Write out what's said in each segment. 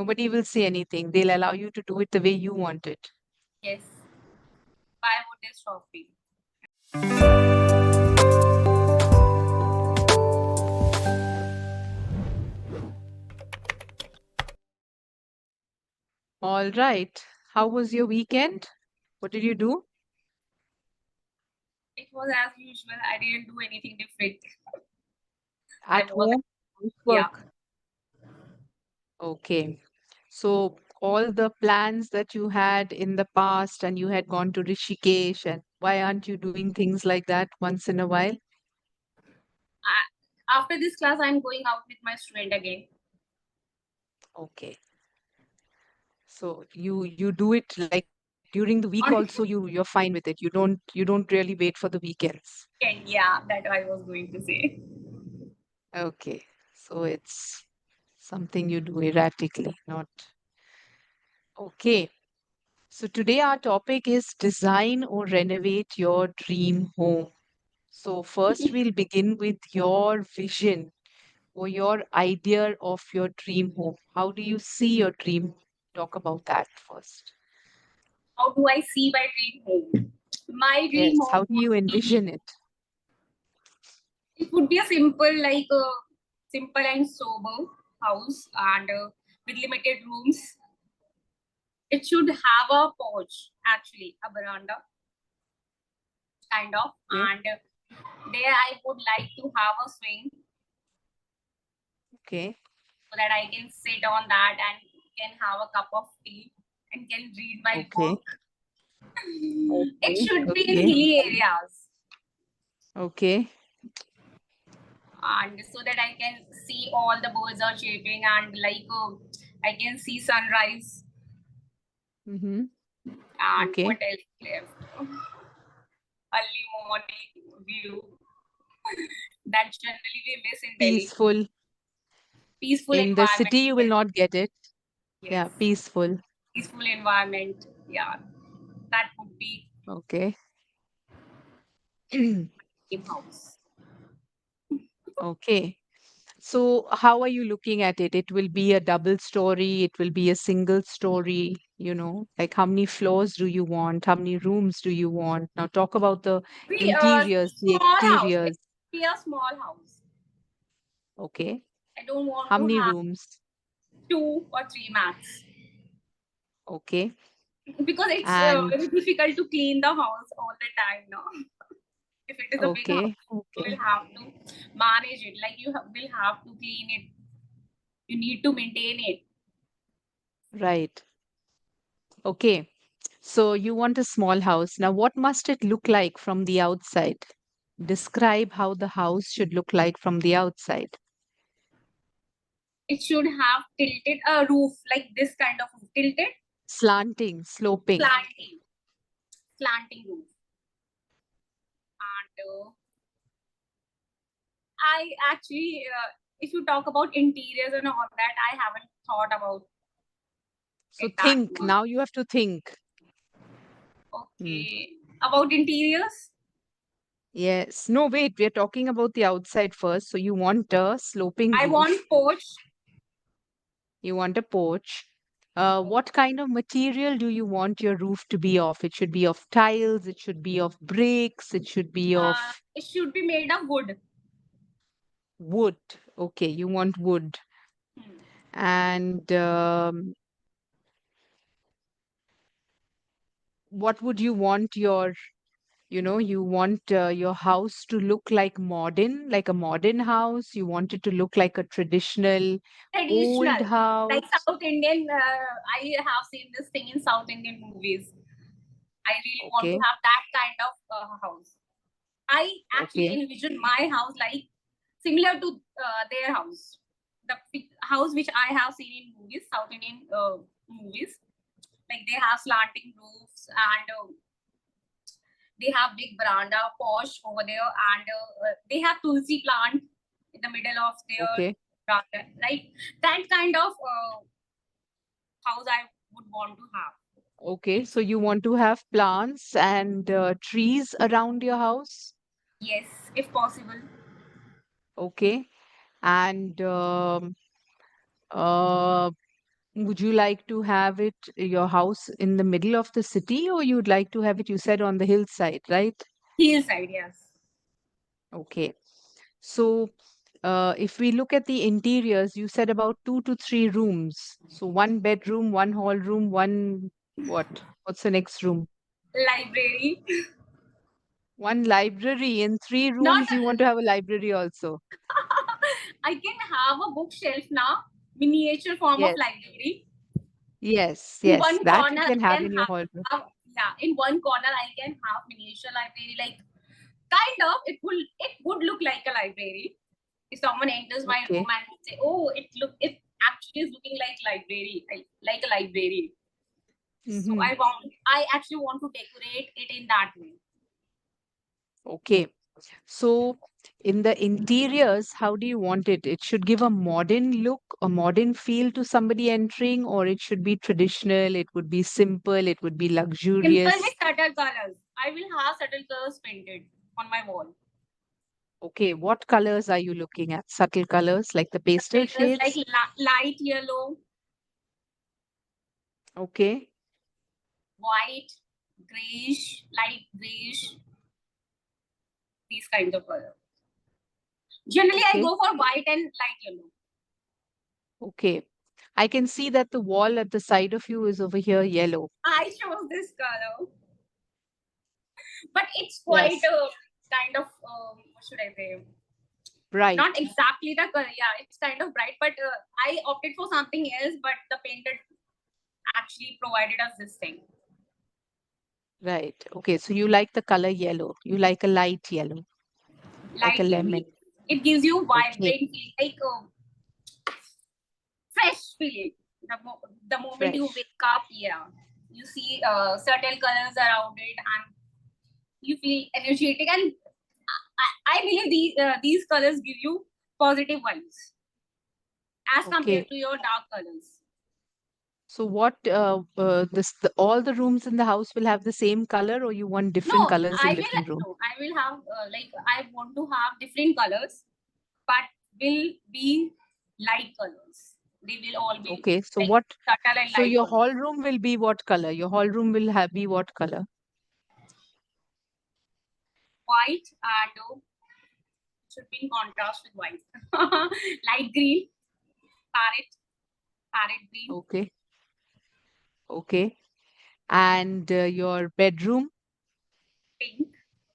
Nobody will say anything. They'll allow you to do it the way you want it. Yes. Why would they stop me? All right. How was your weekend? What did you do? It was as usual. I didn't do anything different. I At was, home? yeah. Work. Okay. So all the plans that you had in the past and you had gone to Rishikesh, and why aren't you doing things like that once in a while? After this class, I'm going out with my student again. Okay. So you do it like during the week On also you're fine with it. You don't really wait for the weekends. weekend, yeah, that I was going to say. Okay. So it's something you do erratically, not okay. So today our topic is design or renovate your dream home. So first we'll begin with your vision or your idea of your dream home. How do you see your dream? Talk about that first. How do I see my dream home? My dream Yes, home how do would you be, envision it? it would be a simple, like a simple and sober house and with limited rooms. It should have a porch, actually, a veranda, kind of. Okay. And there I would like to have a swing Okay. so that I can sit on that and can have a cup of tea and can read my Okay. book. It Okay. should be in Okay. hilly areas Okay. and so that I can see all the birds are chirping and like I can see sunrise Mm-hmm. and what Okay. else left? Early morning view that generally we miss in Delhi. Peaceful. Peaceful In the environment. city, you will Yes, not get it. yes. Yeah, peaceful. Peaceful environment. Yeah, that would be Okay. dream house. Okay. So, how are you looking at it? It will be a double story, it will be a single story, like how many floors do you want? How many rooms do you want? Now, talk about the We interiors, the small house. It exteriors. should be a small house. Okay. I don't want How to many have rooms? 2 or 3 max Okay. because it's And very difficult to clean the house all the time. No, if it is a big house, okay. you will Okay. have to manage it. Like you will have to clean it. You need to maintain it. Right. Okay. So you want a small house. Now, what must it look like from the outside? Describe how the house should look like from the outside. It should have tilted a roof like this kind of roof, tilted, Slanting, sloping. slanting, slanting roof. And I actually, if you talk about interiors and all that, I haven't thought about So it that think. much. Now you have to think. Hmm. Okay, about interiors, Yes. No, wait. We're talking about the outside first. So you want a sloping I roof. want porch. You want a porch. What kind of material do you want your roof to be of? It should be of tiles. It should be of bricks. It should be of It should be made of wood. wood. Okay, you want wood. Hmm. And what would you want you want your house to look like a modern house? You want it to look like a traditional old Traditional, like house? South Indian. I have seen this thing in South Indian movies. I really want to Okay, have that kind of house. I actually okay, envision my house like similar to their house. The house which I have seen in movies, South Indian movies, like they have slanting roofs and they have big veranda, posh over there, and they have tulsi plant in the middle of their okay, garden, right? That kind of house I would want to have. okay. So you want to have plants and trees around your house? Yes, if possible. Okay. And uh, Would you like to have it, your house in the middle of the city, or you'd like to have it, you said, on the hillside, right? Hillside, yes. Okay. So, if we look at the interiors, you said about 2 to 3 rooms. So, one bedroom, one hall room, one what? What's the next room? Library. One library. In three Not rooms, you want to have a library also. I can have a bookshelf now, miniature form of Yes, library. yes, In yes. one That you corner, can I have can in your hall room. have yeah. In one corner, I can have miniature library. Like kind of, it would look like a library. If someone enters my room Okay. and say, "Oh, it actually is looking like library, like a library." So Mm-hmm. I actually want to decorate it in that way. Okay. So, in the interiors, how do you want it? It should give a modern look, a modern feel to somebody entering, or it should be traditional, it would be simple, it would be Simple luxurious. with subtle colors. I will have subtle colors painted on my wall. Okay, what colors are you looking at? Subtle colors like the pastel Subtle colors like shades? light yellow, Okay, white, grayish, light grayish, these kinds of colors. Generally, I okay, go for white and light yellow. okay. I can see that the wall at the side of you is over here yellow. I chose this color, but it's quite Yes, a kind of what should I say? Not bright. exactly the color. Yeah, it's kind of bright, but I opted for something else. But the painter actually provided us this thing, Right. Okay, so you like the color yellow. You like a light yellow, like a light yellow. lemon. It gives you Okay, vibrant feel, like fresh feeling. The moment you fresh. wake up, yeah, you see certain colors around it, and you feel energetic. And I believe these colors give you positive vibes as compared Okay. to your dark colors. So what all the rooms in the house will have the same color, or you want No, different colors I in will. different rooms? No, I will have like I want to have different colors, but will be light colors. They will all be Okay. So like what subtle and so light your colors. hall room will be what color? Your hall room will have be what color? White and should be in contrast with white. Light green, parrot, parrot green, Okay. Okay. And your bedroom, pink,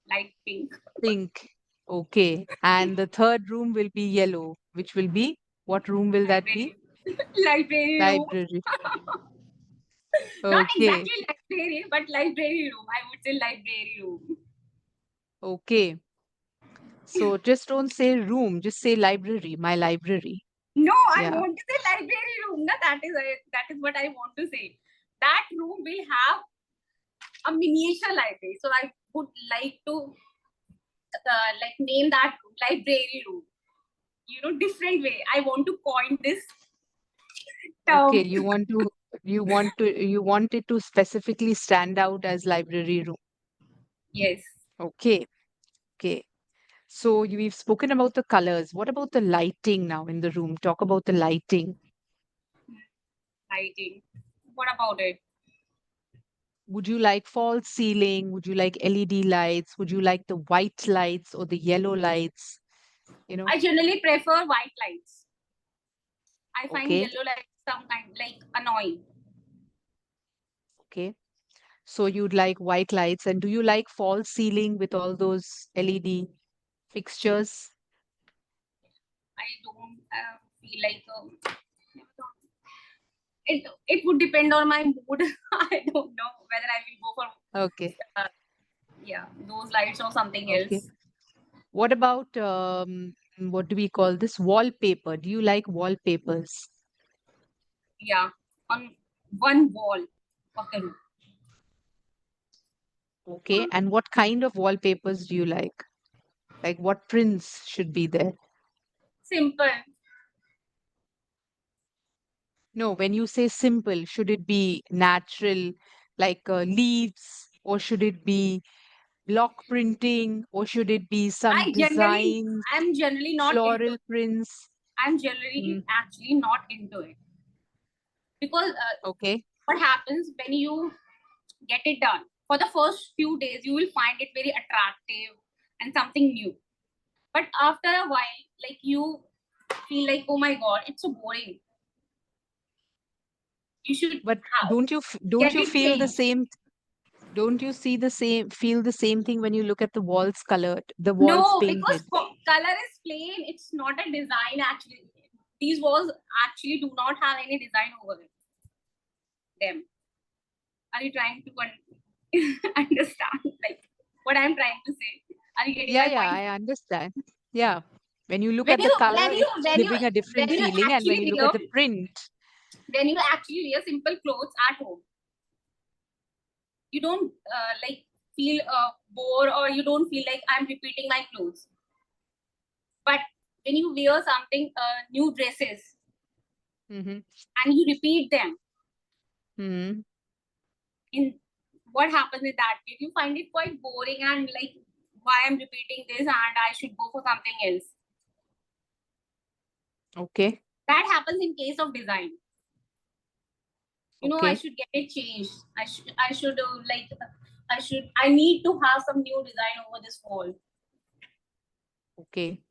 light pink, pink. Okay. And the third room will be yellow, which will be what room will that be? library, library room. Library. Not Okay. exactly library, but library room. I would say library room. Okay. So just don't say room, just say library, my library. No, I Yeah. want to say library room. No, that is what I want to say. That room will have a miniature library. So I would like to like name that room library room. Different way. I want to coin this Okay, term. you want it to specifically stand out as library room. Yes, Okay, okay. So we've spoken about the colors. What about the lighting now in the room? Talk about the lighting. lighting. What about it? Would you like false ceiling? Would you like LED lights? Would you like the white lights or the yellow lights? You know? I generally prefer white lights. I find Okay, yellow lights some kind like annoying. okay. So you'd like white lights, and do you like false ceiling with all those LED fixtures? I don't feel like it would depend on my mood. I don't know whether I will go for Okay, uh, yeah those lights or something okay. else. What about what do we call this? Wallpaper. Do you like wallpapers? Yeah, on one wall of the room. Okay. And what kind of wallpapers do you like? Like what prints should be there? Simple. No, when you say simple, should it be natural, like leaves, or should it be block printing, or should it be some I generally designs, I'm generally not into floral it. prints? I'm generally Mm, actually not into it because Okay. what happens when you get it done for the first few days, you will find it very attractive and something new. But after a while, like you feel like, oh my god, it's so boring. You should But have, don't get you it feel the changed. same? Don't you see the same feel the same thing when you look at the walls colored, the walls No, because painted? color is plain. It's not a design actually. These walls actually do not have any design over them. Are you trying to understand like what I'm trying to say? Are you getting Yeah, my yeah, point? I understand. Yeah. When you look When at the you color, when you it's when you giving a different when you feeling. And when actually you look wear at the print, simple clothes at home, you don't like feel bored, or you don't feel like I'm repeating my clothes. But when you wear something new dresses mm-hmm, and you repeat them, mm-hmm, in what happens in that case, you find it quite boring and like, why I'm repeating this and I should go for something else. okay, That happens in case of design. I okay, should get it changed. I should I need to have some new design over this wall. okay.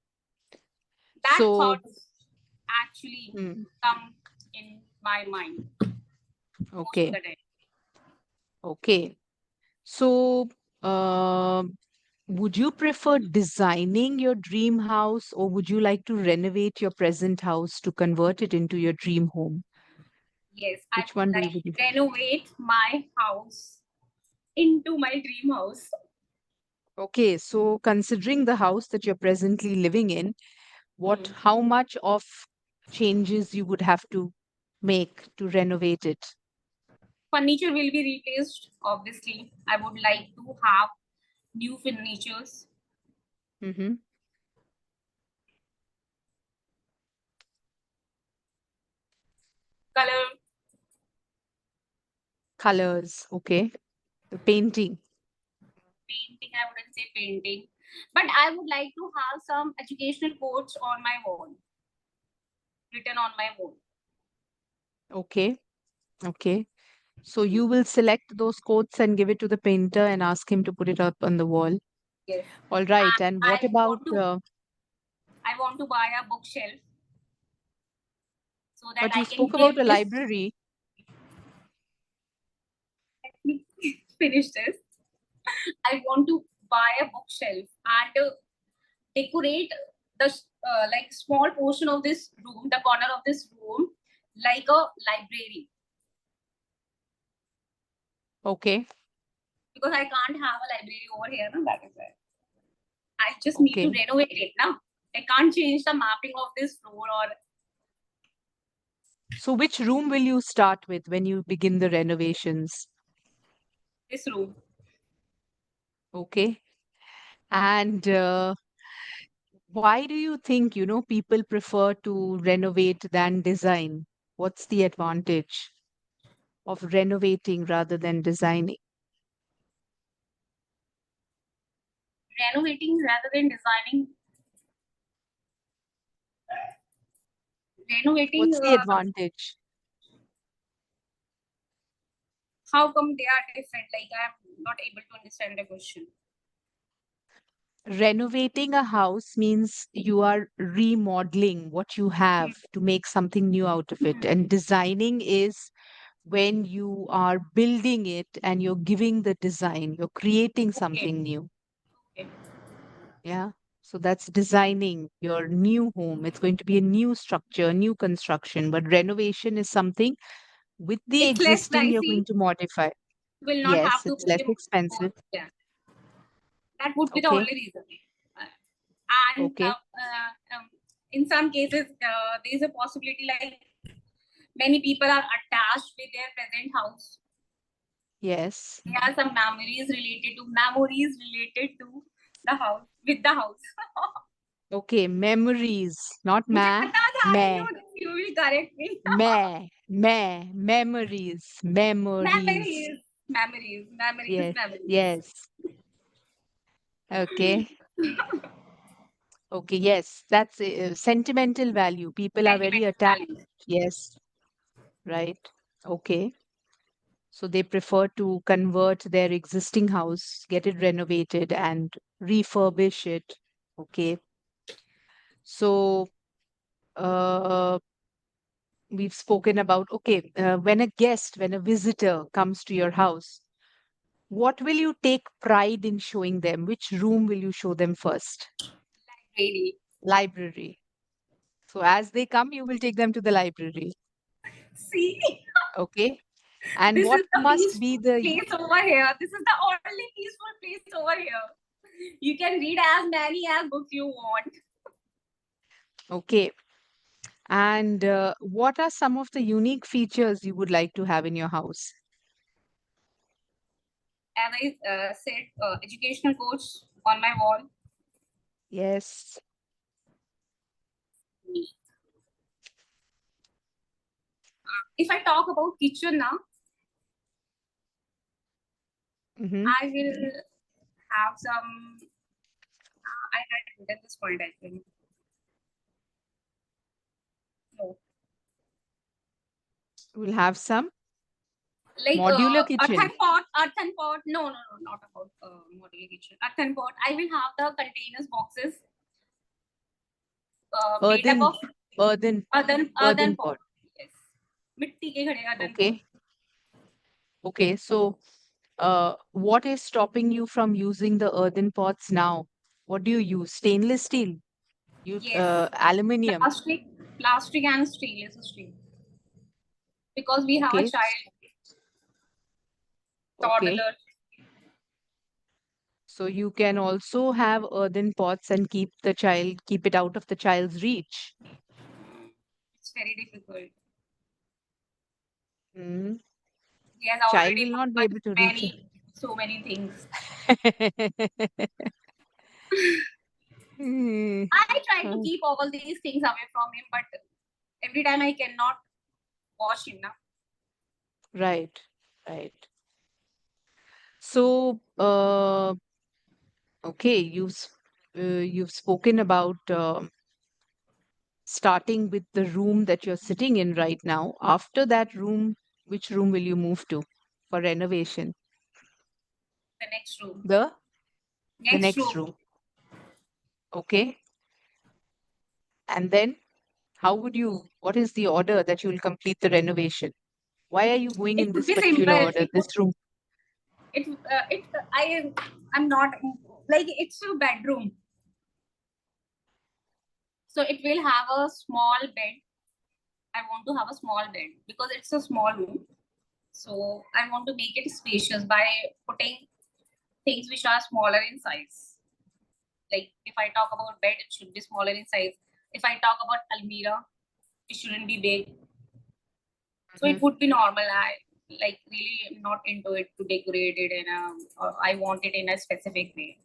That So, thoughts actually hmm, come in my mind most of okay, the time. okay. So, would you prefer designing your dream house, or would you like to renovate your present house to convert it into your dream home? Yes, I Which would one do you like believe? to renovate my house into my dream house. Okay, so considering the house that you're presently living in, how much of changes you would have to make to renovate it? Furniture will be replaced, obviously. I would like to have new furnitures, Mm-hmm. color, Colors, okay. The painting, painting. I wouldn't say painting, but I would like to have some educational quotes on my wall, written on my wall. okay, okay. So you will select those quotes and give it to the painter and ask him to put it up on the wall. Yes. All right. And And what about, I want to buy a bookshelf so that but you I can spoke about keep a this. library. Let me finish this. I want to buy a bookshelf and decorate the like small portion of this room, the corner of this room, like a library, Okay, because I can't have a library over here. No? That is why I just need to okay. renovate it now. I can't change the mapping of this floor or So which room will you start with when you begin the renovations? this room. Okay. And why do you think, people prefer to renovate than design? What's the advantage of renovating rather than designing? Renovating rather than designing. Renovating. What's the advantage? How come they are different? Like I'm not able to understand the question. Renovating a house means you are remodeling what you have to make something new out of it. And designing is when you are building it and you're giving the design, you're creating Okay. something new. Okay. Yeah. So that's designing your new home. It's going to be a new structure, new construction. But renovation is something with the It's less existing you're pricey. going to modify. Will not have Yes, to it's less pay more. expensive. Yeah. That would be the Okay. only reason. And Okay. in some cases, there is a possibility like many people are attached with their present house. Yes. There are some memories related to the house with the house. Okay. Memories, not मुझे पता था, I me. knew that you will correct me. Memories, memories. Memories, memories, memories, Yes, memories. yes. Okay, okay, yes. That's sentimental value. People are very Sentimental attached. values. Yes, right. Okay. So they prefer to convert their existing house, get it renovated, and refurbish it. Okay. So uh, we've spoken about, okay, when a visitor comes to your house, what will you take pride in showing them? Which room will you show them first? Really. Library. So as they come, you will take them to the library. See, Okay. And this what is the must peaceful be the, place over here. This is the only peaceful place over here. You can read as many as books you want. okay. And what are some of the unique features you would like to have in your house? As I said, educational quotes on my wall. Yes. If I talk about kitchen now, Mm-hmm. I will have some. I had written this point, I think. No. We'll have some Like modular kitchen. earthen pot. No, no, no, not about modular kitchen. Earthen pot. I will have the containers boxes made up Earthen, of earthen, earthen earthen pot. pot. Yes, मिट्टी के घड़े earthen pot. Okay. Okay. So, what is stopping you from using the earthen pots now? What do you use? Stainless steel? You, Yes, aluminium. plastic and stainless steel. Because we have a Okay. child, Okay. toddler. So you can also have earthen pots and keep it out of the child's reach. It's very difficult. Mm. He has Child already will not be opened able to reach it. so many things. Mm. I try to Uh, keep all these things away from him, but every time I cannot watch him now. Right, right. So, okay, you've spoken about starting with the room that you're sitting in right now. After that room, which room will you move to for renovation? The next room. The the Next next room. room. Okay. And then what is the order that you will complete the renovation? Why are you going It in would this be particular simple. order, this room? I'm not like it's a bedroom, so it will have a small bed. I want to have a small bed because it's a small room. So I want to make it spacious by putting things which are smaller in size. Like if I talk about bed, it should be smaller in size. If I talk about almirah, it shouldn't be big. So it Mhm. would be normal. I like really am not into it to decorate it in a, or I want it in a specific way.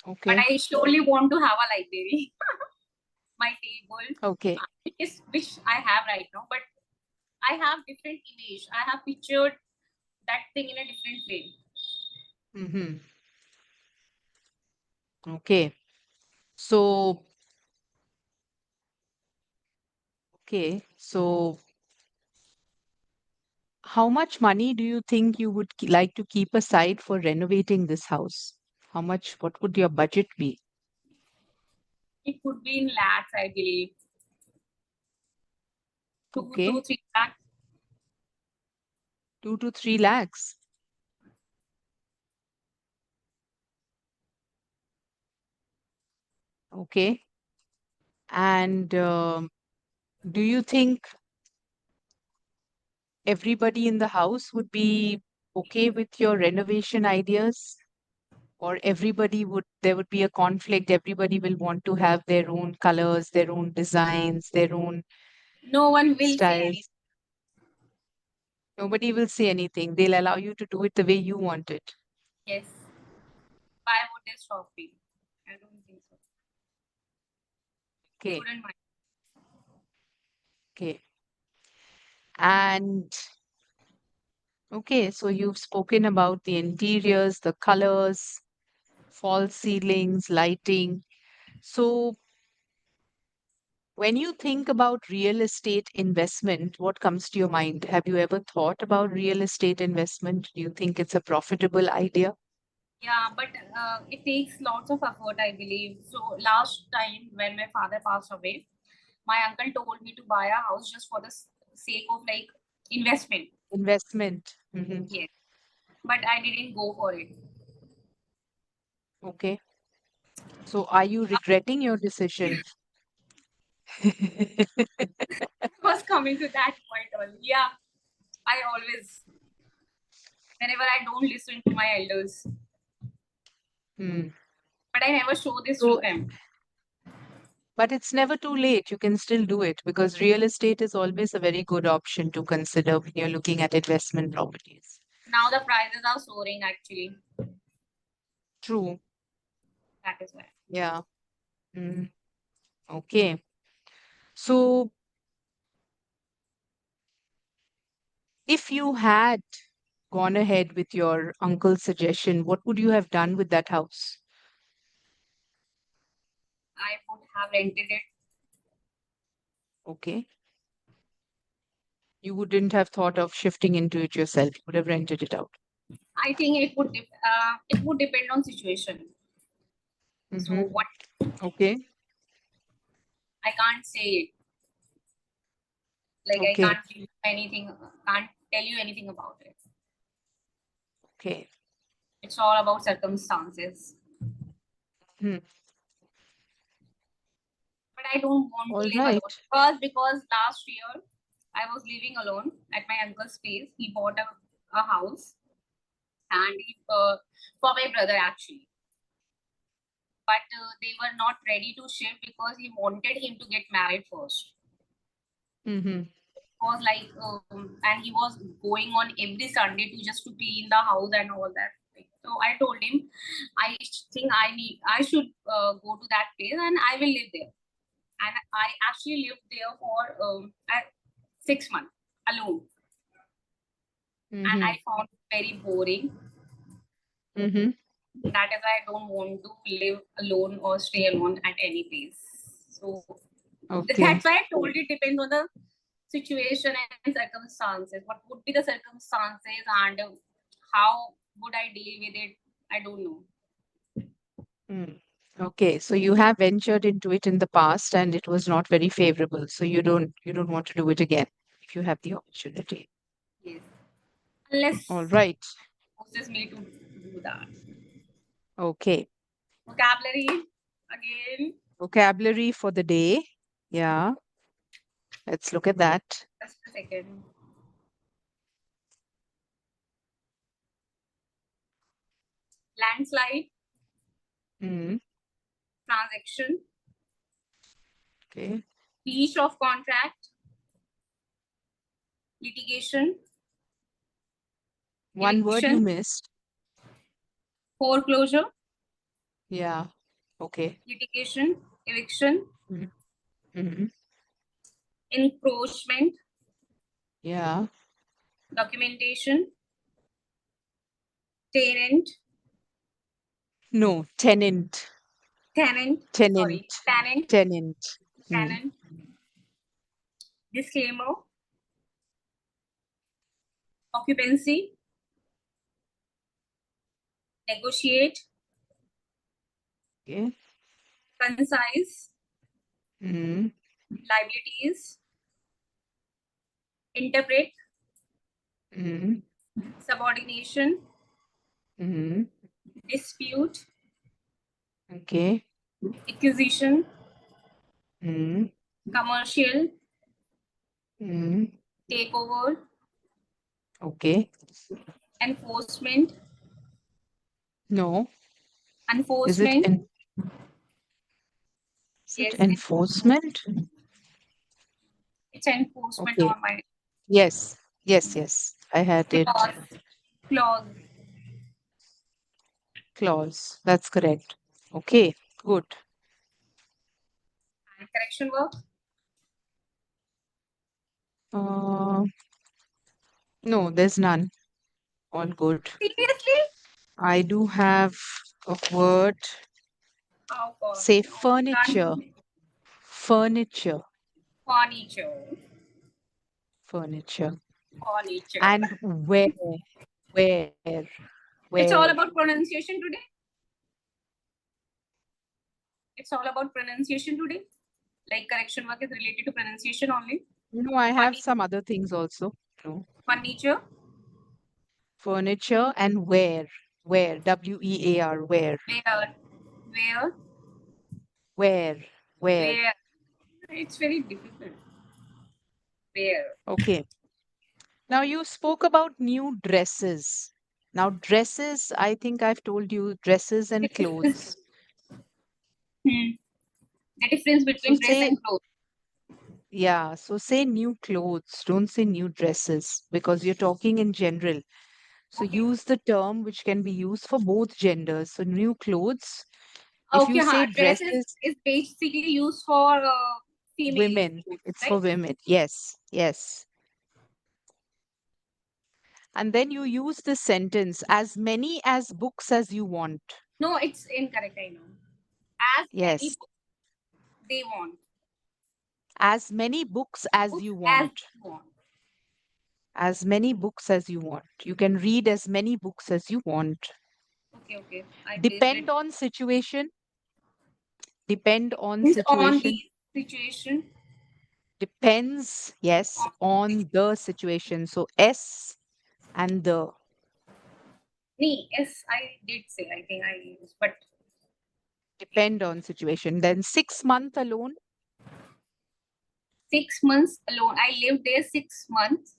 But Okay. I surely want to have a library. My table, Okay. which I have right now, but I have different image. I have pictured that thing in a different way. Hmm. Okay. So, okay. So, how much money do you think you would like to keep aside for renovating this house? What would your budget be? It could be in lakhs, I believe. Two to Okay. three lakhs. 2 to 3 lakhs. Okay. And do you think everybody in the house would be okay with your renovation ideas? Or there would be a conflict. Everybody will want to have their own colors, their own designs, their own No one will say anything. styles. Nobody will say anything. They'll allow you to do it the way you want it. Yes. Why would they stop me? I don't think so. They Okay. wouldn't mind. Okay. And okay, so you've spoken about the interiors, the colors, false ceilings, lighting. So When you think about real estate investment, what comes to your mind? Have you ever thought about real estate investment? Do you think it's a profitable idea? Yeah, but it takes lots of effort, I believe. So last time when my father passed away, my uncle told me to buy a house just for the sake of like investment. Investment. Hmm. Yes, but I didn't go for it. Okay. So are you regretting your decision? I was coming to that point only. Yeah, I always, whenever I don't listen to my elders, Hmm. but I never show this to So, them. but it's never too late. You can still do it because real estate is always a very good option to consider when you're looking at investment properties. Now the prices are soaring actually. True. That is why. Yeah. Mm. Okay. So, if you had gone ahead with your uncle's suggestion, what would you have done with that house? I would have rented it. Okay. You wouldn't have thought of shifting into it yourself. You would have rented it out. I think it would depend on situation. So Mm-hmm. what Okay. I can't say it. Like I Okay. can't give you anything, can't tell you anything about it. Okay. It's all about circumstances. Hmm. But I don't want to All live right. alone because last year I was living alone at my uncle's place. He bought a house and for my brother actually. But they were not ready to shift because he wanted him to get married first. Mm-hmm. Was like and he was going on every Sunday to just to clean the house and all that. So I told him, think I should go to that place and I will live there. And I actually lived there for 6 months alone, and Mm-hmm. I found it very boring. Mm-hmm. That is why I don't want to live alone or stay alone at any place. So Okay. that's why I told you it depends on the situation and circumstances. What would be the circumstances and how would I deal with it? I don't know. Mm. Okay. So you have ventured into it in the past and it was not very favorable. So you don't want to do it again if you have the opportunity. Yes. Unless All right. forces me to do that. Okay. Vocabulary again. Vocabulary for the day. Yeah. Let's look at that. Just a second. Landslide, Mm. transaction, Okay. breach of contract, litigation, One word you eviction, missed. foreclosure, Yeah. Okay. litigation, eviction, Mm-hmm. encroachment, Yeah. documentation, tenant, No, tenant. tenant, Tenant. sorry, tenant, Tenant. Mm. tenant, disclaimer, occupancy, negotiate, Okay. concise, Mm. liabilities, interpret, Mm. subordination, Mm. dispute, Okay. acquisition, Mm. commercial, Mm. takeover, Okay. enforcement, No. Is it enforcement. is it Yes, enforcement? it's enforcement Okay. on my Yes. Yes, yes. I had it. clause. Clause. Clause. That's correct. Okay. Good. And correction work. Uh, no, there's none. All good. Seriously? I do have a word. Oh God, Say no, you furniture. can't. Furniture. Furniture. Furniture. Furniture. And where, It's where? all about pronunciation today. It's all about pronunciation today. Like correction work is related to pronunciation only. No, I have Funny some other things also. No. furniture. Furniture and where, WEAR, where, Where? Where? where, where. Where? It's very difficult. Where? Okay. Now you spoke about new dresses. Now dresses, I think I've told you dresses The and difference. clothes. Hmm. The difference So between dress say, and clothes. yeah, so say new clothes, don't say new dresses because you're talking in general. So Okay. use the term which can be used for both genders. So new clothes. If Okay. you say Dress dresses, is basically used for female women, clothes, it's for right? women. Yes, yes. And then you use the sentence as many as books as you want. No, it's incorrect. I know. As many Yes. books they want. As many books as Books you as want. they want. As many books as you want. You can read as many books as you want. Okay. Okay. I based it. Depend on situation. Depend on Means on the situation. situation. Depends, yes, On on the situation. So S and the. me. Yes, I did say. I think I used, but Depend on situation. Then 6 month alone. 6 months alone. I lived there 6 months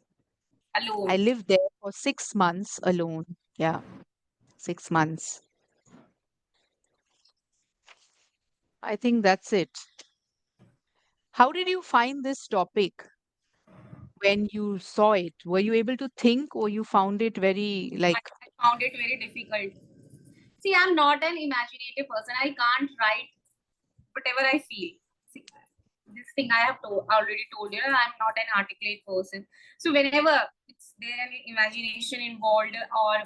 I alone. lived there for 6 months alone. Yeah, 6 months. I think that's it. How did you find this topic when you saw it? Were you able to think or you found it very like, I found it very difficult. See, I'm not an imaginative person. I can't write whatever I feel. See, this thing I have already told you, I'm not an articulate person. So whenever it's there any imagination involved or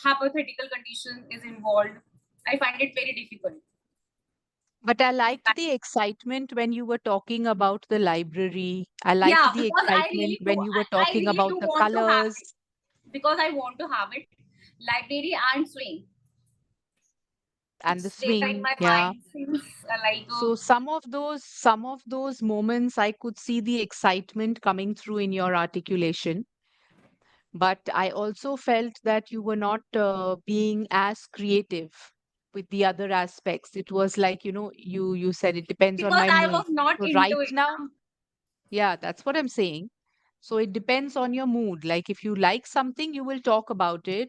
hypothetical condition is involved, I find it very difficult. but I liked the excitement when you were talking about the library. I liked Yeah, the because excitement when you were talking really about do the want to have colors it. Because I want to have it. Library and swing. and the It's there in swing. my Yeah. mind since like So some of those moments I could see the excitement coming through in your articulation, but I also felt that you were not being as creative with the other aspects. It was like, you said it depends on because my I mood. was not So into right it. now, yeah, that's what I'm saying. So it depends on your mood. Like if you like something, you will talk about it.